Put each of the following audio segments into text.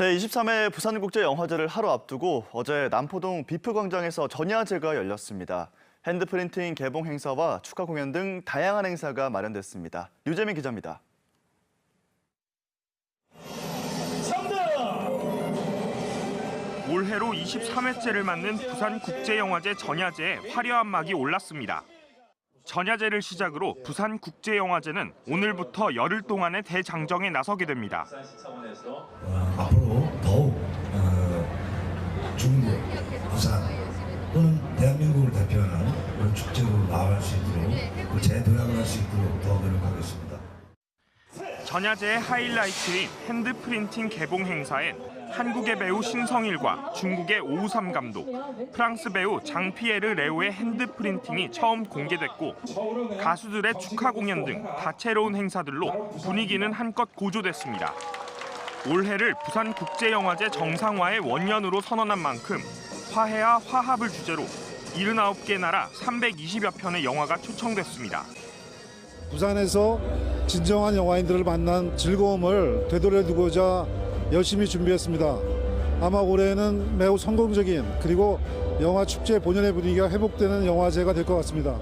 제23회 부산국제영화제를 하루 앞두고 어제 남포동 비프광장에서 전야제가 열렸습니다. 핸드프린팅 개봉 행사와 축하 공연 등 다양한 행사가 마련됐습니다. 류재민 기자입니다. 올해로 23회째를 맞는 부산국제영화제 전야제에 화려한 막이 올랐습니다. 전야제를 시작으로 부산국제영화제는 오늘부터 열흘 동안의 대장정에 나서게 됩니다. 앞으로 더욱 중국, 부산 또는 대한민국을 대표하는 그런 축제로 나아갈 수 있도록 재도약을 할 수 있도록 더 노력하겠습니다. 전야제의 하이라이트인 핸드프린팅 개봉 행사엔 한국의 배우 신성일과 중국의 오우삼 감독, 프랑스 배우 장피에르 레오의 핸드프린팅이 처음 공개됐고 가수들의 축하 공연 등 다채로운 행사들로 분위기는 한껏 고조됐습니다. 올해를 부산국제영화제 정상화의 원년으로 선언한 만큼 화해와 화합을 주제로 79개 나라 320여 편의 영화가 초청됐습니다. 부산에서 진정한 영화인들을 만난 즐거움을 되돌려두고자 열심히 준비했습니다. 아마 올해는 매우 성공적인 그리고 영화 축제 본연의 분위기가 회복되는 영화제가 될 것 같습니다.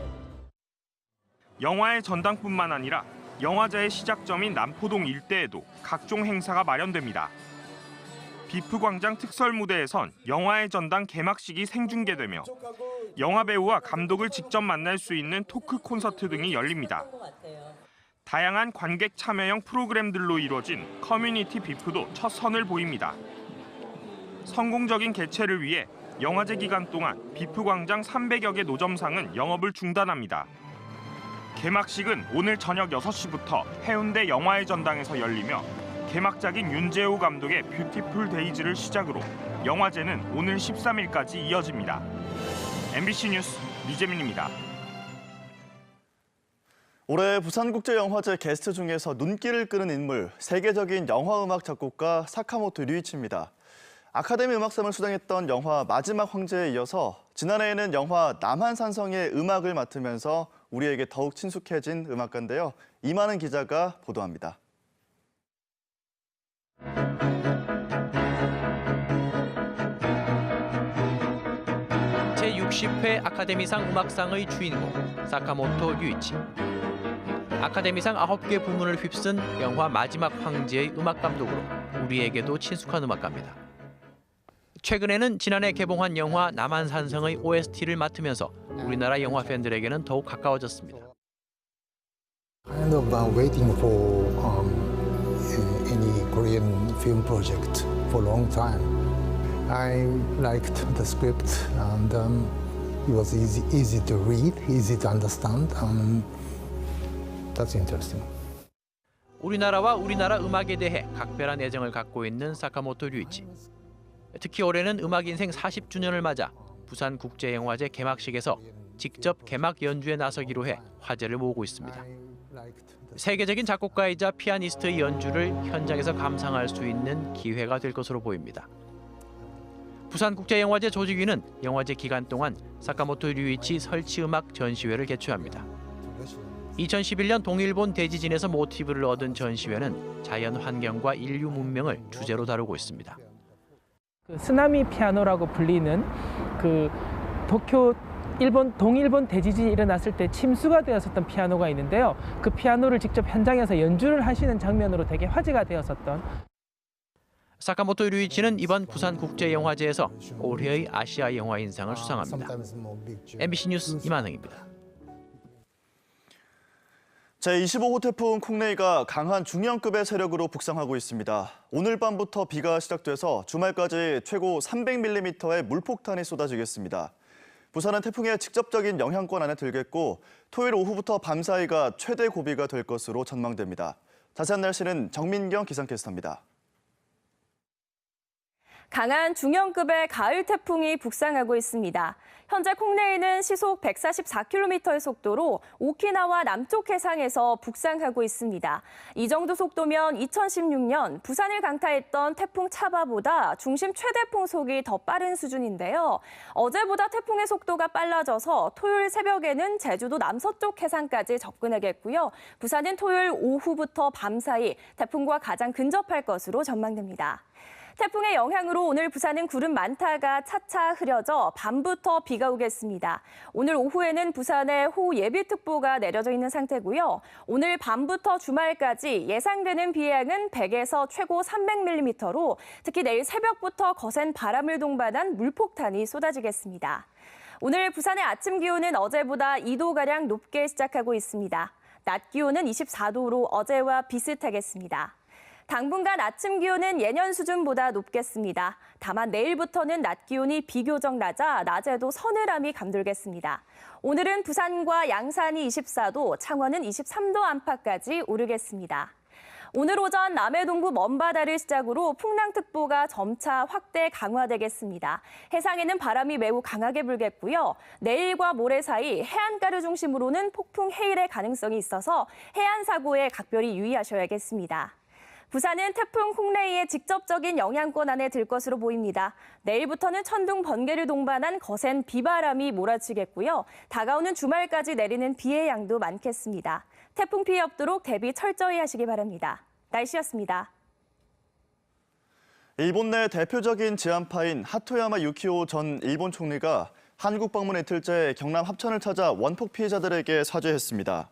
영화의 전당뿐만 아니라 영화제의 시작점인 남포동 일대에도 각종 행사가 마련됩니다. 비프광장 특설무대에선 영화의 전당 개막식이 생중계되며 영화배우와 감독을 직접 만날 수 있는 토크 콘서트 등이 열립니다. 다양한 관객 참여형 프로그램들로 이루어진 커뮤니티 비프도 첫 선을 보입니다. 성공적인 개최를 위해 영화제 기간 동안 비프광장 300여 개 노점상은 영업을 중단합니다. 개막식은 오늘 저녁 6시부터 해운대 영화의 전당에서 열리며 개막작인 윤재호 감독의 뷰티풀 데이즈를 시작으로 영화제는 오늘 13일까지 이어집니다. MBC 뉴스 류재민입니다. 올해 부산국제영화제 게스트 중에서 눈길을 끄는 인물, 세계적인 영화음악 작곡가 사카모토 류이치입니다. 아카데미 음악상을 수상했던 영화 마지막 황제에 이어서 지난해에는 영화 남한산성의 음악을 맡으면서 우리에게 더욱 친숙해진 음악가인데요. 이만은 기자가 보도합니다. 제60회 아카데미상 음악상의 주인공 사카모토 류이치. 아카데미상 9개 부문을 휩쓴 영화 마지막 황제의 음악 감독으로 우리에게도 친숙한 음악가입니다. 최근에는 지난해 개봉한 영화 남한산성의 OST를 맡으면서 우리나라 영화 팬들에게는 더욱 가까워졌습니다. Kind of waiting for any Korean film project for a long time. I liked the script and it was easy to read, easy to understand. That's interesting. 우리나라와 우리나라 음악에 대해 각별한 애정을 갖고 있는 사카모토 류이치. 특히 올해는 음악 인생 40주년을 맞아 부산국제영화제 개막식에서 직접 개막 연주에 나서기로 해 화제를 모으고 있습니다. 세계적인 작곡가이자 피아니스트의 연주를 현장에서 감상할 수 있는 기회가 될 것으로 보입니다. 부산국제영화제 조직위는 영화제 기간 동안 사카모토 류이치 설치음악 전시회를 개최합니다. 2011년 동일본 대지진에서 모티브를 얻은 전시회는 자연 환경과 인류 문명을 주제로 다루고 있습니다. 쓰나미 피아노라고 불리는 도쿄 동일본 대지진이 일어났을 때 침수가 되었었던 피아노가 있는데요. 그 피아노를 직접 현장에서 연주를 하시는 장면으로 되게 화제가 되었었던. 사카모토 류이치는 이번 부산국제영화제에서 올해의 아시아 영화인상을 수상합니다. MBC 뉴스 이만흥입니다. 제25호 태풍 콩네이가 강한 중형급의 세력으로 북상하고 있습니다. 오늘 밤부터 비가 시작돼서 주말까지 최고 300mm의 물폭탄이 쏟아지겠습니다. 부산은 태풍의 직접적인 영향권 안에 들겠고 토요일 오후부터 밤사이가 최대 고비가 될 것으로 전망됩니다. 자세한 날씨는 정민경 기상캐스터입니다. 강한 중형급의 가을 태풍이 북상하고 있습니다. 현재 콩네이는 시속 144km의 속도로 오키나와 남쪽 해상에서 북상하고 있습니다. 이 정도 속도면 2016년 부산을 강타했던 태풍 차바보다 중심 최대 풍속이 더 빠른 수준인데요. 어제보다 태풍의 속도가 빨라져서 토요일 새벽에는 제주도 남서쪽 해상까지 접근하겠고요. 부산은 토요일 오후부터 밤 사이 태풍과 가장 근접할 것으로 전망됩니다. 태풍의 영향으로 오늘 부산은 구름 많다가 차차 흐려져 밤부터 비가 오겠습니다. 오늘 오후에는 부산에 호우 예비특보가 내려져 있는 상태고요. 오늘 밤부터 주말까지 예상되는 비의 양은 100에서 최고 300mm로 특히 내일 새벽부터 거센 바람을 동반한 물폭탄이 쏟아지겠습니다. 오늘 부산의 아침 기온은 어제보다 2도가량 높게 시작하고 있습니다. 낮 기온은 24도로 어제와 비슷하겠습니다. 당분간 아침 기온은 예년 수준보다 높겠습니다. 다만 내일부터는 낮 기온이 비교적 낮아 낮에도 서늘함이 감돌겠습니다. 오늘은 부산과 양산이 24도, 창원은 23도 안팎까지 오르겠습니다. 오늘 오전 남해 동부 먼바다를 시작으로 풍랑특보가 점차 확대 강화되겠습니다. 해상에는 바람이 매우 강하게 불겠고요. 내일과 모레 사이 해안가를 중심으로는 폭풍 해일의 가능성이 있어서 해안 사고에 각별히 유의하셔야겠습니다. 부산은 태풍 콩레이의 직접적인 영향권 안에 들 것으로 보입니다. 내일부터는 천둥, 번개를 동반한 거센 비바람이 몰아치겠고요. 다가오는 주말까지 내리는 비의 양도 많겠습니다. 태풍 피해 없도록 대비 철저히 하시기 바랍니다. 날씨였습니다. 일본 내 대표적인 지한파인 하토야마 유키오 전 일본 총리가 한국 방문 이틀째 경남 합천을 찾아 원폭 피해자들에게 사죄했습니다.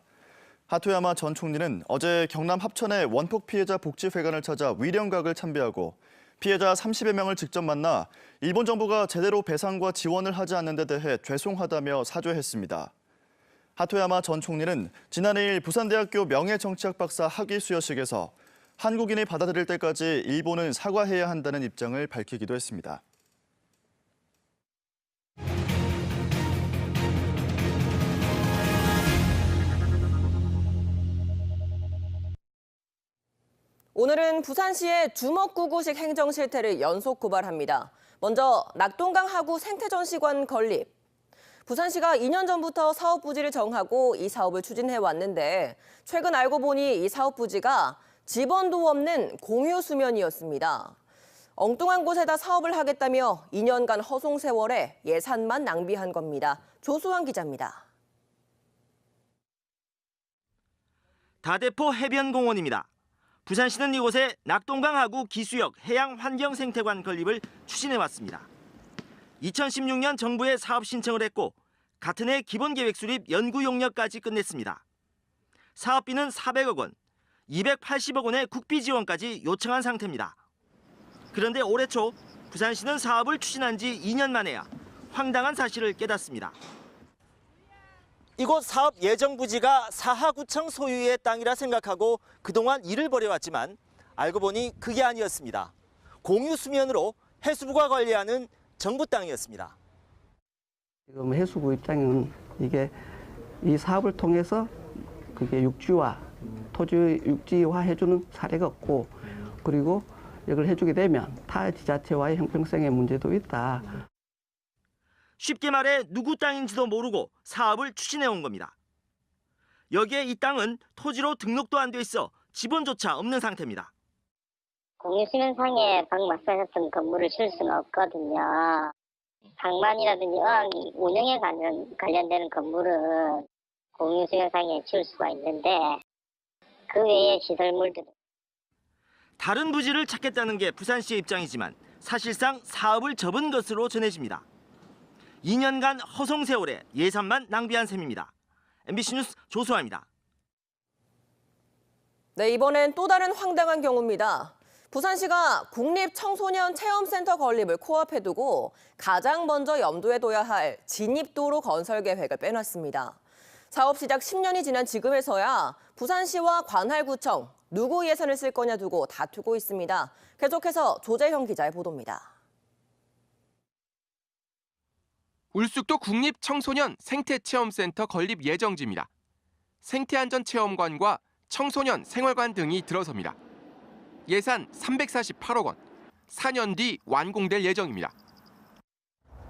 하토야마 전 총리는 어제 경남 합천의 원폭 피해자 복지회관을 찾아 위령각을 참배하고 피해자 30여 명을 직접 만나 일본 정부가 제대로 배상과 지원을 하지 않는 데 대해 죄송하다며 사죄했습니다. 하토야마 전 총리는 지난 2일 부산대학교 명예정치학 박사 학위 수여식에서 한국인이 받아들일 때까지 일본은 사과해야 한다는 입장을 밝히기도 했습니다. 오늘은 부산시의 주먹구구식 행정 실태를 연속 고발합니다. 먼저 낙동강 하구 생태전시관 건립. 부산시가 2년 전부터 사업 부지를 정하고 이 사업을 추진해 왔는데 최근 알고 보니 이 사업 부지가 집원도 없는 공유 수면이었습니다. 엉뚱한 곳에다 사업을 하겠다며 2년간 허송 세월에 예산만 낭비한 겁니다. 조수환 기자입니다. 다대포 해변공원입니다. 부산시는 이곳에 낙동강 하구 기수역 해양환경생태관 건립을 추진해왔습니다. 2016년 정부에 사업 신청을 했고 같은 해 기본계획 수립 연구 용역까지 끝냈습니다. 사업비는 400억 원, 280억 원의 국비 지원까지 요청한 상태입니다. 그런데 올해 초 부산시는 사업을 추진한 지 2년 만에야 황당한 사실을 깨닫습니다. 이곳 사업 예정 부지가 사하구청 소유의 땅이라 생각하고 그동안 일을 벌여왔지만 알고 보니 그게 아니었습니다. 공유 수면으로 해수부가 관리하는 정부 땅이었습니다. 지금 해수부 입장은 이게 이 사업을 통해서 그게 토지 육지화 해주는 사례가 없고 그리고 이걸 해주게 되면 타 지자체와의 형평성의 문제도 있다. 쉽게 말해 누구 땅인지도 모르고 사업을 추진해온 겁니다. 여기에 이 땅은 토지로 등록도 안 돼 있어 지번조차 없는 상태입니다. 공유수면상에 방금 말씀하셨던 건물을 줄 수는 없거든요. 방만이라든지 어항 운영에 관련되는 건물은 공유수면상에 줄 수가 있는데 그 외의 시설물들은 다른 부지를 찾겠다는 게 부산시의 입장이지만 사실상 사업을 접은 것으로 전해집니다. 2년간 허송 세월에 예산만 낭비한 셈입니다. MBC 뉴스 조수아입니다. 네, 이번엔 또 다른 황당한 경우입니다. 부산시가 국립청소년체험센터 건립을 코앞에 두고 가장 먼저 염두에 둬야 할 진입도로 건설 계획을 빼놨습니다. 사업 시작 10년이 지난 지금에서야 부산시와 관할구청 누구 예산을 쓸 거냐 두고 다투고 있습니다. 계속해서 조재형 기자의 보도입니다. 울숙도 국립청소년 생태체험센터 건립 예정지입니다. 생태안전체험관과 청소년 생활관 등이 들어섭니다. 예산 348억 원, 4년 뒤 완공될 예정입니다.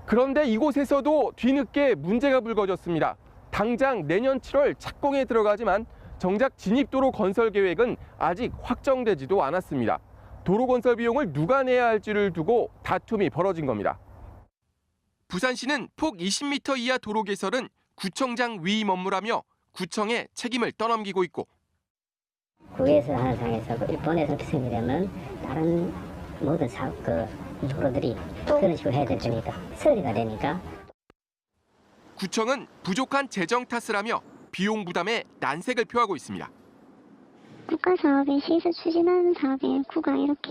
그런데 이곳에서도 뒤늦게 문제가 불거졌습니다. 당장 내년 7월 착공에 들어가지만 정작 진입도로 건설 계획은 아직 확정되지도 않았습니다. 도로 건설 비용을 누가 내야 할지를 두고 다툼이 벌어진 겁니다. 부산시는 폭 20m 이하 도로 개설은 구청장 위임 업무라며 구청에 책임을 떠넘기고 있고 구에서 하는 상에서 일본에서 비생이 되면 다른 모든 주로들이 그런 식으로 해야 될 테니까 설계가 되니까. 구청은 부족한 재정 탓을 하며 비용 부담에 난색을 표하고 있습니다. 국가 사업에 시에서 추진하는 사업에 구가 이렇게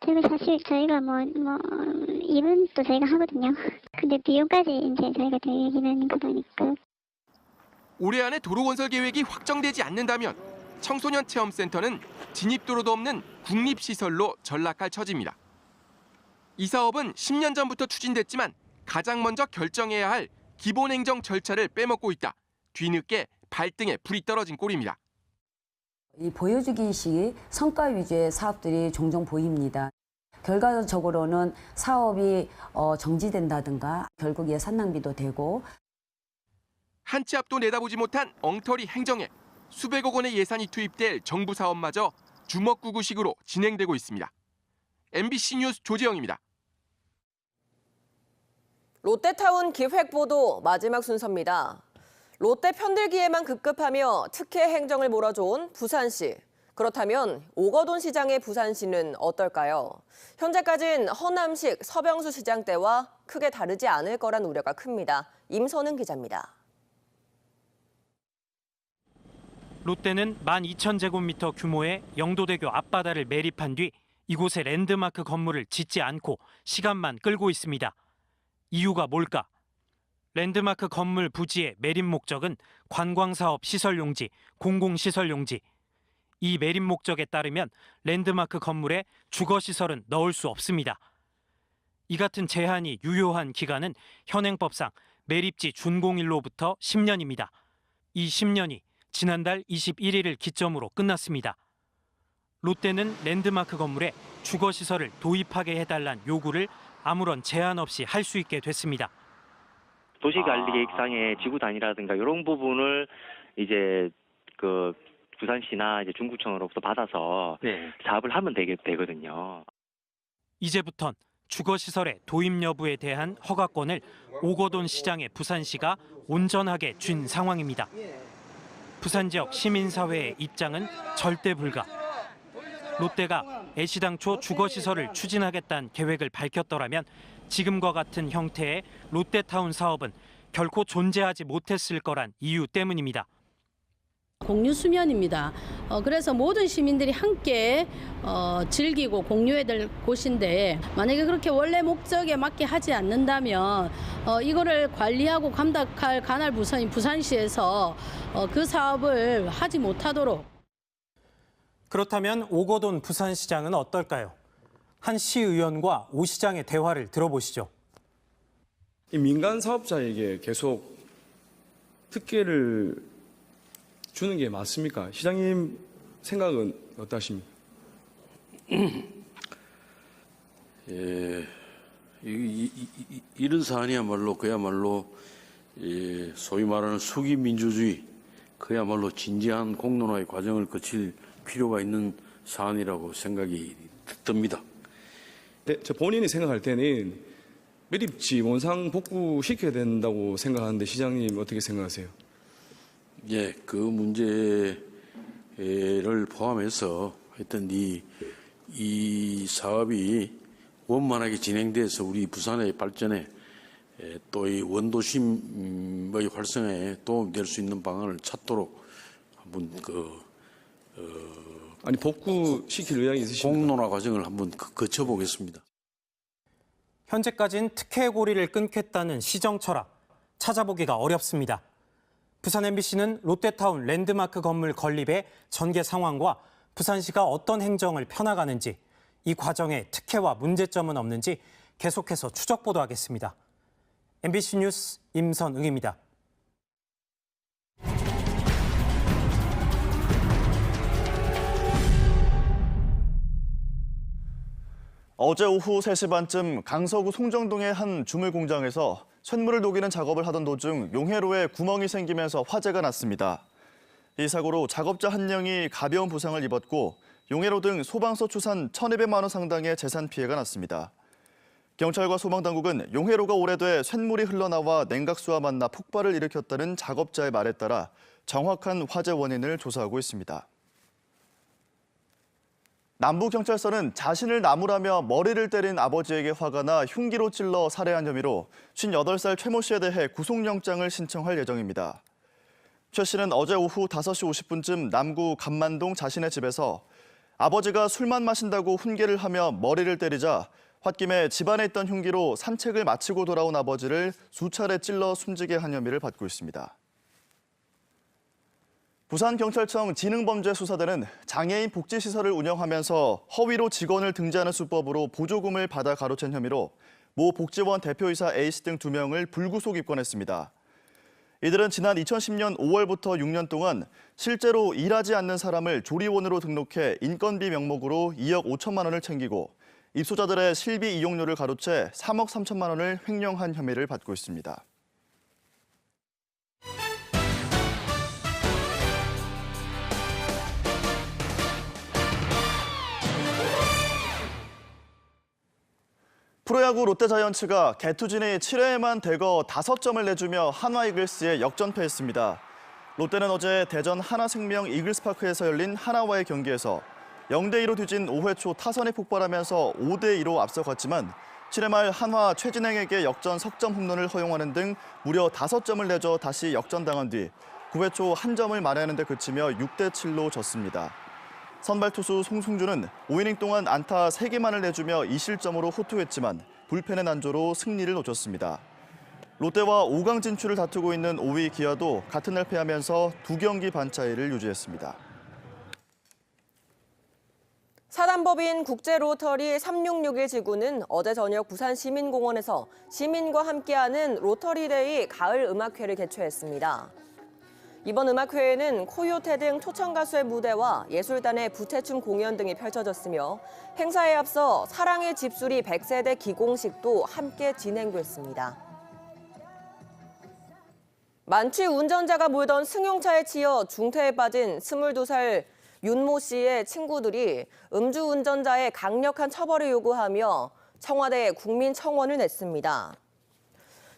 저희가 사실 저희가 일은 또 저희가 하거든요. 근데 비용까지 이제 저희가 드리기는 그러니까. 올해 안에 도로 건설 계획이 확정되지 않는다면 청소년 체험센터는 진입도로도 없는 국립시설로 전락할 처지입니다. 이 사업은 10년 전부터 추진됐지만 가장 먼저 결정해야 할 기본행정 절차를 빼먹고 있다. 뒤늦게 발등에 불이 떨어진 꼴입니다. 이 보여주기식 성과 위주의 사업들이 종종 보입니다. 결과적으로는 사업이 정지된다든가 결국 예산 낭비도 되고. 한 치 앞도 내다보지 못한 엉터리 행정에 수백억 원의 예산이 투입될 정부 사업마저 주먹구구식으로 진행되고 있습니다. MBC 뉴스 조재영입니다. 롯데타운 기획보도 마지막 순서입니다. 롯데 편들기에만 급급하며 특혜 행정을 몰아줘온 부산시. 그렇다면 오거돈 시장의 부산시는 어떨까요? 현재까진 허남식, 서병수 시장 때와 크게 다르지 않을 거란 우려가 큽니다. 임선은 기자입니다. 롯데는 12,000제곱미터 규모의 영도대교 앞바다를 매립한 뒤 이곳에 랜드마크 건물을 짓지 않고 시간만 끌고 있습니다. 이유가 뭘까? 랜드마크 건물 부지의 매립 목적은 관광사업 시설용지, 공공시설용지. 이 매립 목적에 따르면 랜드마크 건물에 주거시설은 넣을 수 없습니다. 이 같은 제한이 유효한 기간은 현행법상 매립지 준공일로부터 10년입니다. 이 10년이 지난달 21일을 기점으로 끝났습니다. 롯데는 랜드마크 건물에 주거시설을 도입하게 해달란 요구를 아무런 제한 없이 할 수 있게 됐습니다. 도시관리계획상의 지구 단위라든가 이런 부분을 이제 부산시나 이제 중구청으로부터 받아서 사업을 하면 되거든요. 이제부턴 주거시설의 도입 여부에 대한 허가권을 오거돈 시장의 부산시가 온전하게 쥔 상황입니다. 부산 지역 시민사회의 입장은 절대 불가. 롯데가 애시당초 주거시설을 추진하겠다는 계획을 밝혔더라면 지금과 같은 형태의 롯데타운 사업은 결코 존재하지 못했을 거란 이유 때문입니다. 공유 수면입니다. 그래서 모든 시민들이 함께 즐기고 공유해야 될 곳인데 만약에 그렇게 원래 목적에 맞게 하지 않는다면 이거를 관리하고 감독할 관할 부서인 부산시에서 그 사업을 하지 못하도록. 그렇다면 오거돈 부산시장은 어떨까요? 한 시의원과 오 시장의 대화를 들어보시죠. 이 민간 사업자에게 계속 특혜를 주는 게 맞습니까? 시장님 생각은 어떠십니까? 이런 사안이야말로 그야말로 소위 말하는 수기 민주주의, 그야말로 진지한 공론화의 과정을 거칠 필요가 있는 사안이라고 생각이 듭니다. 네, 저 본인이 생각할 때는 매립지 원상 복구시켜야 된다고 생각하는데 시장님 어떻게 생각하세요? 예, 그 문제를 포함해서 하여튼 이 사업이 원만하게 진행돼서 우리 부산의 발전에 또 이 원도심의 활성화에 도움이 될 수 있는 방안을 찾도록 한번 복구시킬 의향이 있으십니까? 공론화 과정을 한번 거쳐보겠습니다. 현재까지는 특혜의 고리를 끊겠다는 시정 철학 찾아보기가 어렵습니다. 부산 MBC는 롯데타운 랜드마크 건물 건립의 전개 상황과 부산시가 어떤 행정을 펴나가는지, 이 과정에 특혜와 문제점은 없는지 계속해서 추적 보도하겠습니다. MBC 뉴스 임선응입니다. 어제 오후 3시 반쯤 강서구 송정동의 한 주물 공장에서 쇳물을 녹이는 작업을 하던 도중 용해로에 구멍이 생기면서 화재가 났습니다. 이 사고로 작업자 1명이 가벼운 부상을 입었고 용해로 등 소방서 추산 1,200만 원 상당의 재산 피해가 났습니다. 경찰과 소방당국은 용해로가 오래돼 쇳물이 흘러나와 냉각수와 만나 폭발을 일으켰다는 작업자의 말에 따라 정확한 화재 원인을 조사하고 있습니다. 남부경찰서는 자신을 나무라며 머리를 때린 아버지에게 화가 나 흉기로 찔러 살해한 혐의로 58살 최 모 씨에 대해 구속영장을 신청할 예정입니다. 최 씨는 어제 오후 5시 50분쯤 남구 감만동 자신의 집에서 아버지가 술만 마신다고 훈계를 하며 머리를 때리자 홧김에 집안에 있던 흉기로 산책을 마치고 돌아온 아버지를 수차례 찔러 숨지게 한 혐의를 받고 있습니다. 부산경찰청 지능범죄수사대는 장애인 복지시설을 운영하면서 허위로 직원을 등재하는 수법으로 보조금을 받아 가로챈 혐의로 모 복지원 대표이사 A씨 등 2명을 불구속 입건했습니다. 이들은 지난 2010년 5월부터 6년 동안 실제로 일하지 않는 사람을 조리원으로 등록해 인건비 명목으로 2억 5천만 원을 챙기고 입소자들의 실비 이용료를 가로채 3억 3천만 원을 횡령한 혐의를 받고 있습니다. 프로야구 롯데자이언츠가 개투진이 7회에만 대거 5점을 내주며 한화이글스에 역전패했습니다. 롯데는 어제 대전 하나생명 이글스파크에서 열린 하나와의 경기에서 0대2로 뒤진 5회 초 타선이 폭발하면서 5대2로 앞서갔지만 7회 말 한화 최진행에게 역전 석점 홈런을 허용하는 등 무려 5점을 내줘 다시 역전당한 뒤 9회 초 한 점을 만회하는 데 그치며 6대7로 졌습니다. 선발 투수 송승준은 5이닝 동안 안타 3개만을 내주며 2실점으로 호투했지만 불펜의 난조로 승리를 놓쳤습니다. 롯데와 5강 진출을 다투고 있는 5위 기아도 같은 날 패하면서 2경기 반 차이를 유지했습니다. 사단법인 국제로터리 3661 지구는 어제 저녁 부산시민공원에서 시민과 함께하는 로터리데이 가을 음악회를 개최했습니다. 이번 음악회에는 코요태 등 초청 가수의 무대와 예술단의 부채춤 공연 등이 펼쳐졌으며 행사에 앞서 사랑의 집수리 100세대 기공식도 함께 진행됐습니다. 만취 운전자가 몰던 승용차에 치여 중태에 빠진 22살 윤모 씨의 친구들이 음주운전자의 강력한 처벌을 요구하며 청와대에 국민청원을 냈습니다.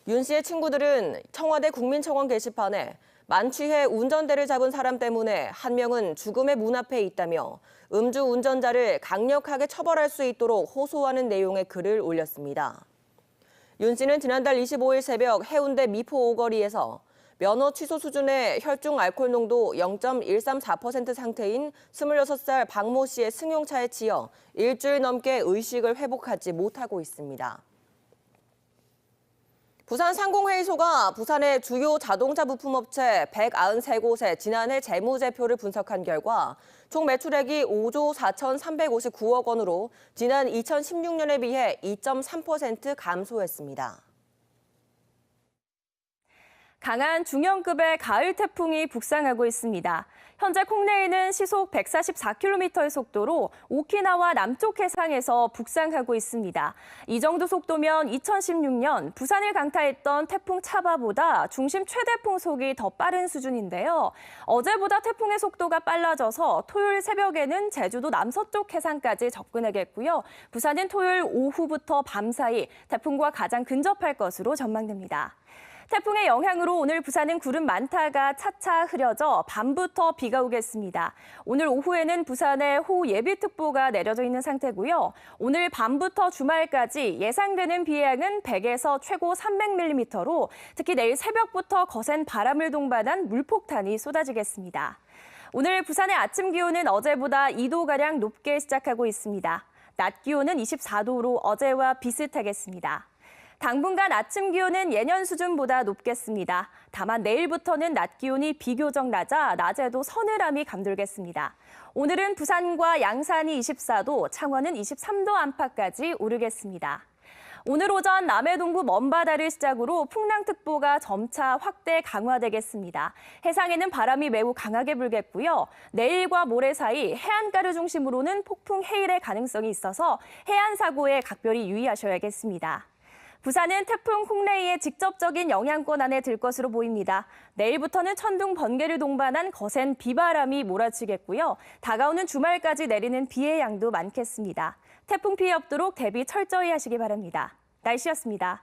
윤 씨의 친구들은 청와대 국민청원 게시판에 만취해 운전대를 잡은 사람 때문에 한 명은 죽음의 문 앞에 있다며 음주운전자를 강력하게 처벌할 수 있도록 호소하는 내용의 글을 올렸습니다. 윤 씨는 지난달 25일 새벽 해운대 미포 오거리에서 면허 취소 수준의 혈중 알코올 농도 0.134% 상태인 26살 박모 씨의 승용차에 치여 일주일 넘게 의식을 회복하지 못하고 있습니다. 부산상공회의소가 부산의 주요 자동차 부품업체 193곳의 지난해 재무제표를 분석한 결과 총 매출액이 5조 4,359억 원으로 지난 2016년에 비해 2.3% 감소했습니다. 강한 중형급의 가을 태풍이 북상하고 있습니다. 현재 콩내에는 시속 144km의 속도로 오키나와 남쪽 해상에서 북상하고 있습니다. 이 정도 속도면 2016년 부산을 강타했던 태풍 차바보다 중심 최대 풍속이 더 빠른 수준인데요. 어제보다 태풍의 속도가 빨라져서 토요일 새벽에는 제주도 남서쪽 해상까지 접근하겠고요. 부산은 토요일 오후부터 밤 사이 태풍과 가장 근접할 것으로 전망됩니다. 태풍의 영향으로 오늘 부산은 구름 많다가 차차 흐려져 밤부터 비가 오겠습니다. 오늘 오후에는 부산에 호우 예비특보가 내려져 있는 상태고요. 오늘 밤부터 주말까지 예상되는 비 양은 100에서 최고 300mm로 특히 내일 새벽부터 거센 바람을 동반한 물폭탄이 쏟아지겠습니다. 오늘 부산의 아침 기온은 어제보다 2도가량 높게 시작하고 있습니다. 낮 기온은 24도로 어제와 비슷하겠습니다. 당분간 아침 기온은 예년 수준보다 높겠습니다. 다만 내일부터는 낮 기온이 비교적 낮아 낮에도 서늘함이 감돌겠습니다. 오늘은 부산과 양산이 24도, 창원은 23도 안팎까지 오르겠습니다. 오늘 오전 남해 동부 먼바다를 시작으로 풍랑특보가 점차 확대 강화되겠습니다. 해상에는 바람이 매우 강하게 불겠고요. 내일과 모레 사이 해안가를 중심으로는 폭풍 해일의 가능성이 있어서 해안 사고에 각별히 유의하셔야겠습니다. 부산은 태풍 콩레이의 직접적인 영향권 안에 들 것으로 보입니다. 내일부터는 천둥, 번개를 동반한 거센 비바람이 몰아치겠고요. 다가오는 주말까지 내리는 비의 양도 많겠습니다. 태풍 피해 없도록 대비 철저히 하시기 바랍니다. 날씨였습니다.